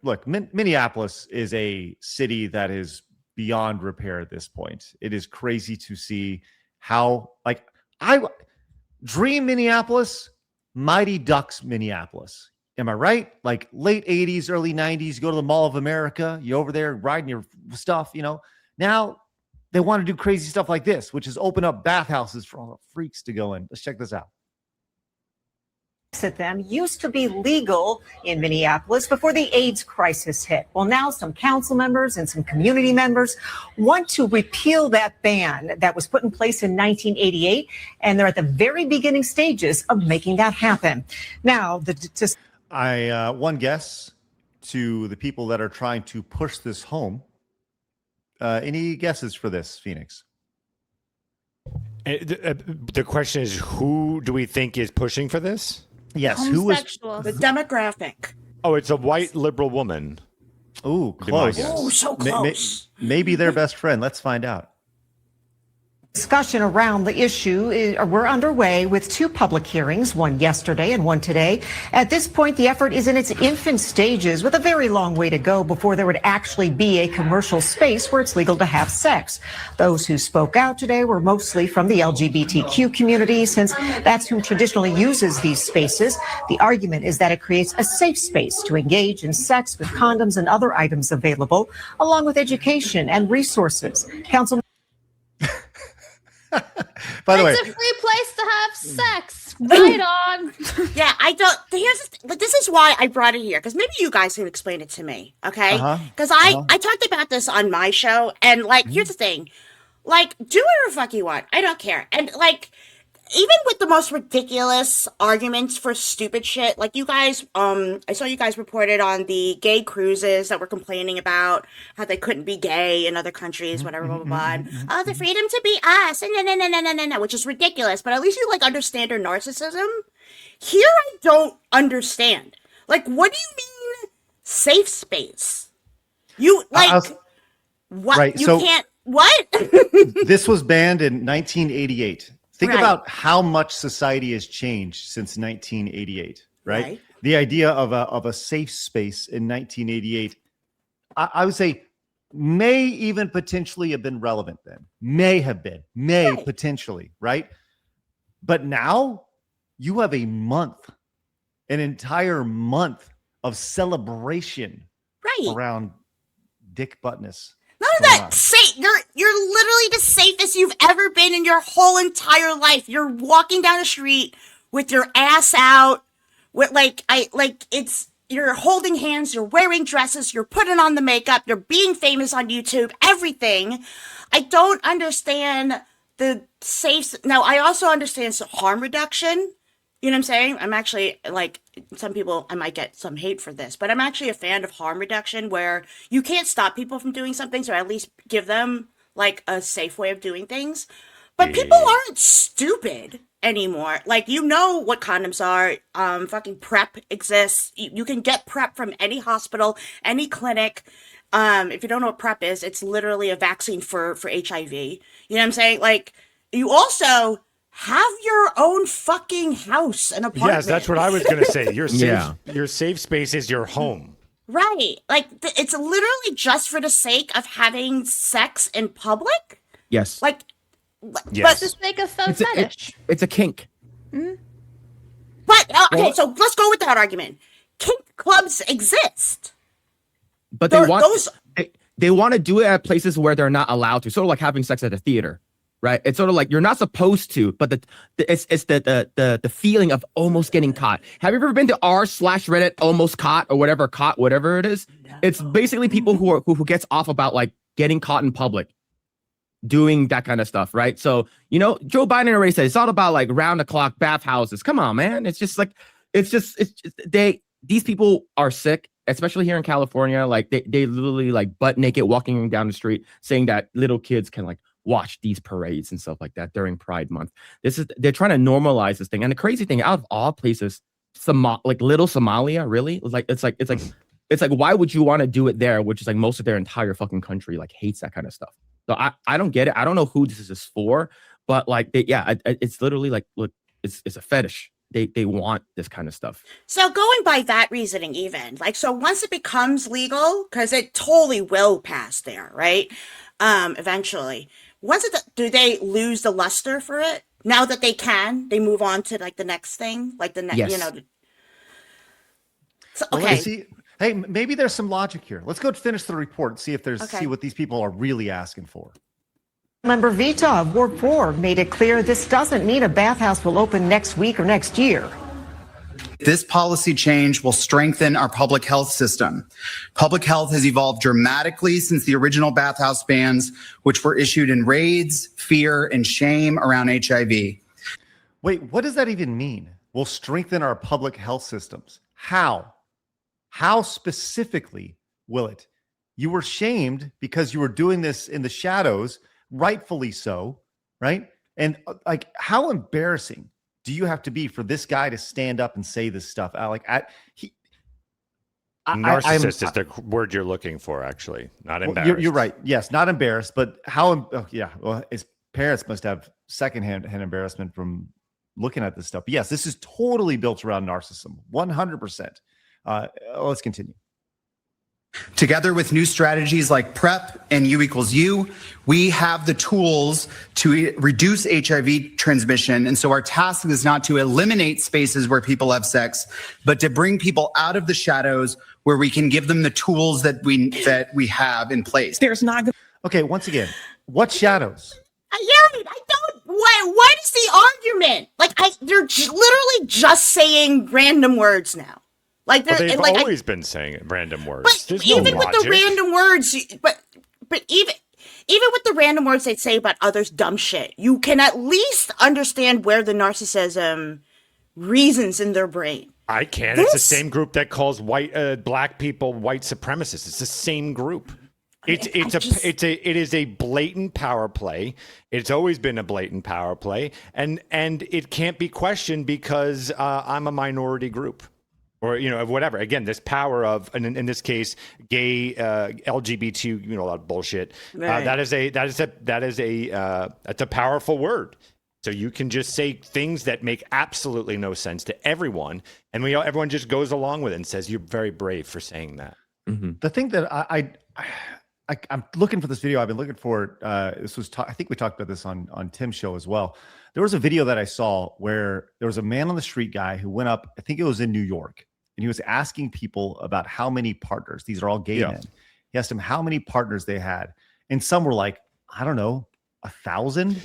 look, Minneapolis is a city that is beyond repair at this point. It is crazy to see how, like, I dream Minneapolis, Mighty Ducks Minneapolis. Am I right? Like late 80s, early 90s, you go to the Mall of America, you're over there riding your stuff, Now they want to do crazy stuff like this, which is open up bathhouses for all the freaks to go in. Let's check this out. At them used to be legal in Minneapolis before the AIDS crisis hit. Well, now some council members and some community members want to repeal that ban that was put in place in 1988, and they're at the very beginning stages of making that happen. Now, one guess to the people that are trying to push this home. Any guesses for this, Phoenix? The question is, who do we think is pushing for this? Yes, who was the demographic? Oh, it's a white liberal woman. Oh, close. Oh, so close. Maybe their best friend. Let's find out. Discussion around the issue we're underway with 2 public hearings, one yesterday and one today. At this point, the effort is in its infant stages with a very long way to go before there would actually be a commercial space where it's legal to have sex. Those who spoke out today were mostly from the LGBTQ community, since that's who traditionally uses these spaces. The argument is that it creates a safe space to engage in sex with condoms and other items available, along with education and resources. Councilman By the way, it's a free place to have sex. Right on. Yeah, I don't. This is why I brought it here, because maybe you guys can explain it to me, okay? Because I talked about this on my show, and here's the thing, do whatever the fuck you want. I don't care, and even with the most ridiculous arguments for stupid shit, you guys, I saw you guys reported on the gay cruises that were complaining about how they couldn't be gay in other countries, whatever, blah, blah, blah. And, the freedom to be us, and no, which is ridiculous. But at least you, understand their narcissism. Here I don't understand. What do you mean safe space? You, what? Right, you can't, what? This was banned in 1988. Think Right. about how much society has changed since 1988, right? The idea of a safe space in 1988, I would say, may even potentially have been relevant then. May potentially, right? But now you have a month, an entire month of celebration around dick buttness. None of that safe. You're literally the safest you've ever been in your whole entire life. You're walking down the street with your ass out, with you're holding hands, you're wearing dresses, you're putting on the makeup, you're being famous on YouTube, everything. I don't understand the safe. Now, I also understand harm reduction. You know what I'm saying? I'm actually, some people, I might get some hate for this, but I'm actually a fan of harm reduction, where you can't stop people from doing something, so at least give them, a safe way of doing things. But people aren't stupid anymore. You know what condoms are. Fucking PrEP exists. You can get PrEP from any hospital, any clinic. If you don't know what PrEP is, it's literally a vaccine for HIV. You know what I'm saying? You also have your own fucking house and apartment. Yes, that's what I was going to say. Your safe space is your home. Right. It's literally just for the sake of having sex in public. Yes. But the sake of fetish. It's a kink. Mm-hmm. But, okay, so let's go with that argument. Kink clubs exist. But they want to do it at places where they're not allowed to. Sort of like having sex at a theater. Right, it's sort of like you're not supposed to, but it's the feeling of almost getting caught. Have you ever been to r/Reddit almost caught or whatever it is? No. It's basically people who gets off about getting caught in public, doing that kind of stuff, right? So Joe Biden already said it's all about round the clock bathhouses. Come on, man, these people are sick, especially here in California. They literally butt naked walking down the street, saying that little kids can watch these parades and stuff like that during Pride Month. They're trying to normalize this thing. And the crazy thing, out of all places, little Somalia, really? It's like, why would you want to do it there? Which is most of their entire fucking country hates that kind of stuff. So I don't get it. I don't know who this is for, but it's literally look, it's a fetish. they want this kind of stuff. So going by that reasoning, even like, so once it becomes legal, because it totally will pass there, right? Eventually, do they lose the luster for it? Now that they move on to like the next thing, like the next, Yes. So, Well, okay. let's see. Hey, maybe there's some logic here. Let's go finish the report and see if see what these people are really asking for. Member Vita of Ward 4 made it clear this doesn't mean a bathhouse will open next week or next year. This policy change will strengthen our public health system. Public health has evolved dramatically since the original bathhouse bans, which were issued in raids, fear, and shame around HIV. Wait, what does that even mean? We'll strengthen our public health systems. How? How specifically will it? You were shamed because you were doing this in the shadows, rightfully so, right? And like, how embarrassing do you have to be for this guy to stand up and say this stuff? Narcissist is the word you're looking for, actually, not embarrassed. Well, you're right. Yes, not embarrassed, but how? Oh, yeah. Well, his parents must have secondhand embarrassment from looking at this stuff. But yes, this is totally built around narcissism, 100%. Let's continue. Together with new strategies like PrEP and U equals U, we have the tools to reduce HIV transmission. And so our task is not to eliminate spaces where people have sex, but to bring people out of the shadows where we can give them the tools that we have in place. There's not. Okay, once again, what shadows? Yeah, I don't. What is the argument? Like, they're literally just saying random words now. Like, they've like, always been saying random words. But even with the random words, but even with the random words they say about others' dumb shit, you can at least understand where the narcissism reasons in their brain. I can. It's the same group that calls black people white supremacists. It's the same group. It is a blatant power play. It's always been a blatant power play, and it can't be questioned because I'm a minority group. Or, whatever. Again, this power of, and in this case, gay, LGBT, a lot of bullshit. Right. That's a powerful word. So you can just say things that make absolutely no sense to everyone, and everyone just goes along with it and says you're very brave for saying that. Mm-hmm. The thing that I'm looking for this video. I've been looking for it. This was I think we talked about this on Tim's show as well. There was a video that I saw where there was a man on the street guy who went up. I think it was in New York. And he was asking people about how many partners, these are all gay men. He asked them how many partners they had. And some were like, I don't know, 1,000,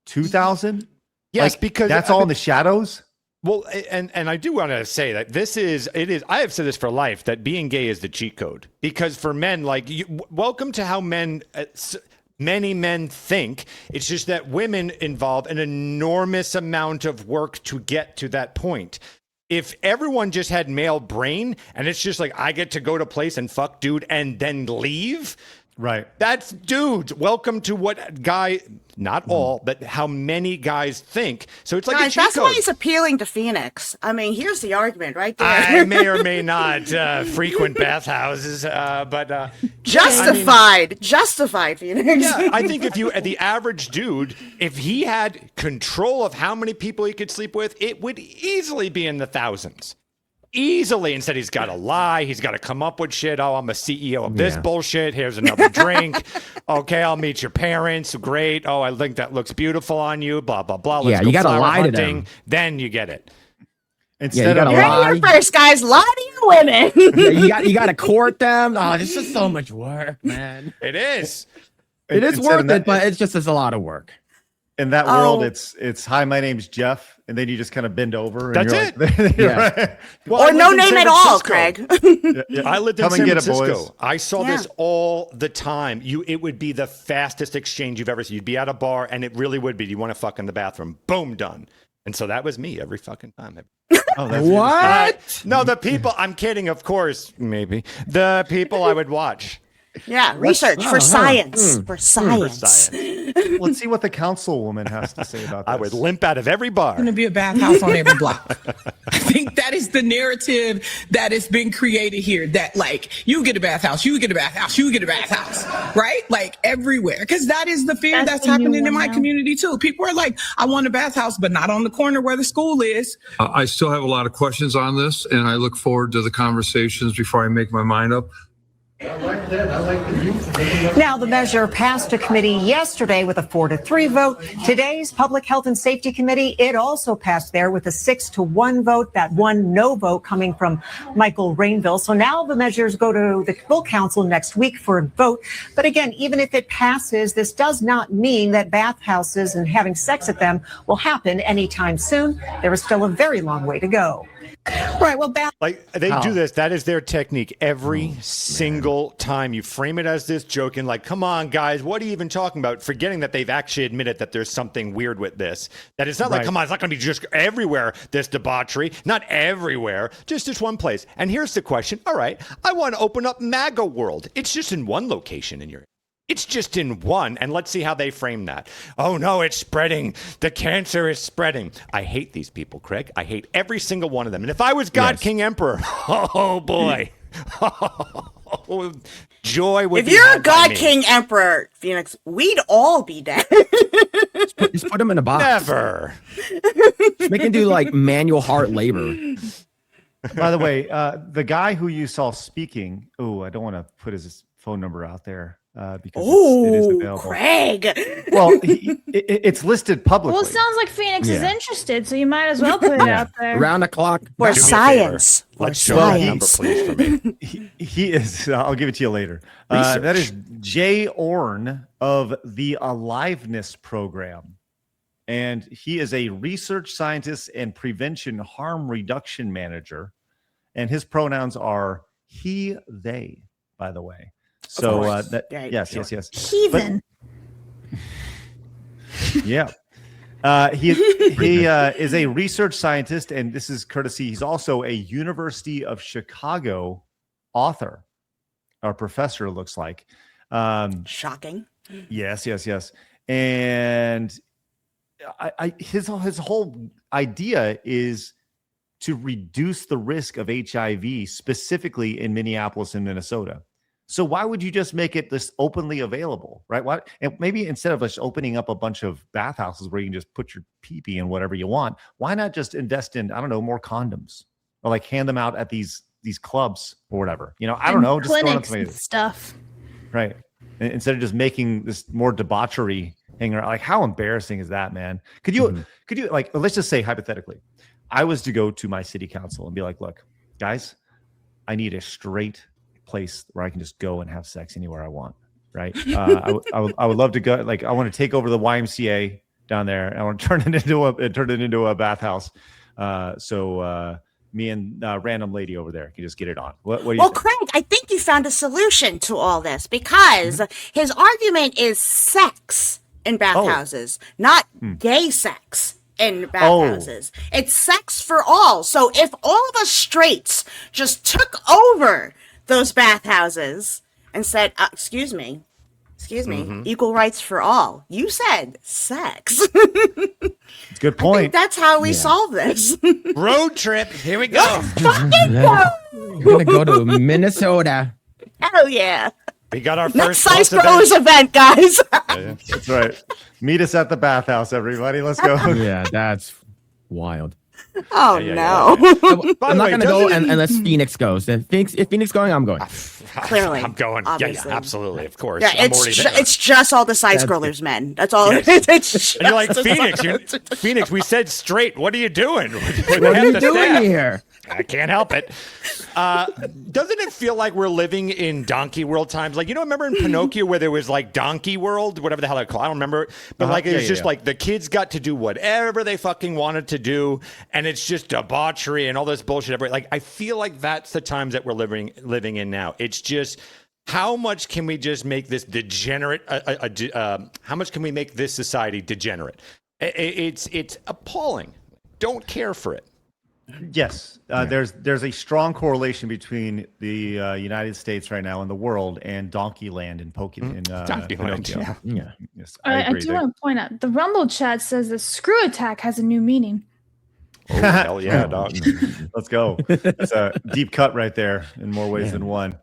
2,000. Yes, like, because that's all in the shadows. Well, and I do want to say that I have said this for life, that being gay is the cheat code. Because for men, welcome to how many men think. It's just that women involve an enormous amount of work to get to that point. If everyone just had male brain and it's just like, I get to go to place and fuck dude and then leave. Right. That's dudes. Welcome to what guy, not all, but how many guys think. So it's like Guys, a cheat that's code. why he's appealing to Phoenix. I mean, here's the argument right there. I may or may not frequent bathhouses, but justified, Phoenix. yeah, I think the average dude, if he had control of how many people he could sleep with, it would easily be in the thousands. Easily. Instead, he's got to lie. He's got to come up with shit. Oh, I'm a CEO of this bullshit. Here's another drink. Okay, I'll meet your parents. Great. Oh, I think that looks beautiful on you. Blah, blah, blah. Let's go you got to flower lie hunting. to them. Then you get it. Instead you of You're here first, guys. Lie to your women. you got to court them. Oh, this is so much work, man. It is. It is Instead of worth that- it, but it's just a lot of work. In that world, it's hi, my name's Jeff, and then you just kind of bend over. And That's you're it. You're Yeah. right. Well, Or I no lived in name San at all, Francisco. Craig. Yeah. I lived in Come San and get it, Francisco. boys. I saw this all the time. It would be the fastest exchange you've ever seen. You'd be at a bar, and it really would be. You want to fuck in the bathroom? Boom, done. And so that was me every fucking time. Oh, that's What? No, the people. I'm kidding, of course. Maybe the people I would watch. Yeah, research for science. For science. Let's see what the councilwoman has to say about this. I would limp out of every bar. Going to be a bathhouse on every block. I think that is the narrative that has been created here. That like you get a bathhouse, you get a bathhouse, you get a bathhouse, right? Like everywhere, because that is the fear that's the new happening in one my now. community too. People are like, I want a bathhouse, but not on the corner where the school is. I still have a lot of questions on this, and I look forward to the conversations before I make my mind up. Now, the measure passed a committee yesterday with a 4-3 vote. Today's Public Health and Safety Committee, it also passed there with a 6-1 vote. That one no vote coming from Michael Rainville. So now the measures go to the full council next week for a vote. But again, even if it passes, this does not mean that bathhouses and having sex at them will happen anytime soon. There is still a very long way to go. Right. Well, Like they do this. That is their technique. Every single time you frame it as this joking, like, come on, guys, what are you even talking about? Forgetting that they've actually admitted that there's something weird with this. That it's not like, come on, it's not going to be just everywhere, this debauchery. Not everywhere, just this one place. And here's the question. All right, I want to open up MAGA World. It's just in one location in your. It's just in one, and let's see how they frame that. Oh, no, it's spreading. The cancer is spreading. I hate these people, Craig. I hate every single one of them. And if I was God, King, Emperor, oh, boy. Joy would be If you're a had by God, me. King, Emperor, Phoenix, we'd all be dead. Just put them in a box. Never. Just make them do like manual hard labor. By the way, the guy who you saw speaking, I don't want to put his phone number out there because it is available. Craig. Well, it's listed publicly. Well, it sounds like Phoenix is Yeah. interested, so you might as well put it out there. Around the clock. For Do me a science. favor. For Let's show that number, science. please, for me. He is. I'll give it to you later. That is Jay Orn of the Aliveness Program. And he is a research scientist and prevention harm reduction manager. And his pronouns are he, they, by the way. So Right. yes. Heathen. Yeah. He is a research scientist, and this is courtesy. He's also a University of Chicago author or professor, looks like. Shocking. Yes. And his whole idea is to reduce the risk of HIV, specifically in Minneapolis and Minnesota. So why would you just make it this openly available, right? Why? And maybe instead of us opening up a bunch of bathhouses where you can just put your pee-pee in whatever you want, why not just invest in, I don't know, more condoms or like hand them out at these clubs or whatever? I don't know. Just throwing out Clinics some and ideas. stuff. Right. Instead of just making this more debauchery hanging around. Like, how embarrassing is that, man? Could you like, let's just say hypothetically, I was to go to my city council and be like, look, guys, I need a straight place where I can just go and have sex anywhere I want. Right. I would love to go. Like, I want to take over the YMCA down there. I want to turn it into a bathhouse. So me and random lady over there can just get it on. What do you Well, think? Craig, I think you found a solution to all this because his argument is sex in bathhouses, not gay sex in bathhouses. It's sex for all. So if all of us straights just took over those bathhouses and said, excuse me, equal rights for all. You said sex. It's a good I point. think that's how we solve this. Road trip. Here we go. We're gonna go to Minnesota. Hell yeah. We got our Next first Size plus Bros event, guys. That's right. Meet us at the bathhouse, everybody. Let's go. Yeah, that's wild. Oh, Yeah. no. By I'm the not way, gonna go doesn't- unless Phoenix goes. If Phoenix going, I'm going. Clearly. I'm going. Obviously. Yeah, absolutely. Of course. Yeah, I'm already there. it's just all the side scrollers, men. That's all. Yes. It's just And you're like, the Phoenix, Phoenix, we said straight. What are you doing? What are you doing here? I can't help it. Doesn't it feel like we're living in donkey world times? Like, remember in Pinocchio where there was like donkey world, whatever the hell I call it? I don't remember. But like, it was just like the kids got to do whatever they fucking wanted to do. And it's just debauchery and all this bullshit. Like, I feel like that's the times that we're living in now. It's just, how much can we just make this degenerate? How much can we make this society degenerate? It's appalling. Don't care for it. Yes, there's a strong correlation between the United States right now and the world and Donkey Land and Pinocchio. Yeah. Yes, I agree do there. want to point out the Rumble chat says the screw attack has a new meaning. Oh, hell yeah, dog. Let's go. It's a deep cut right there in more ways than one.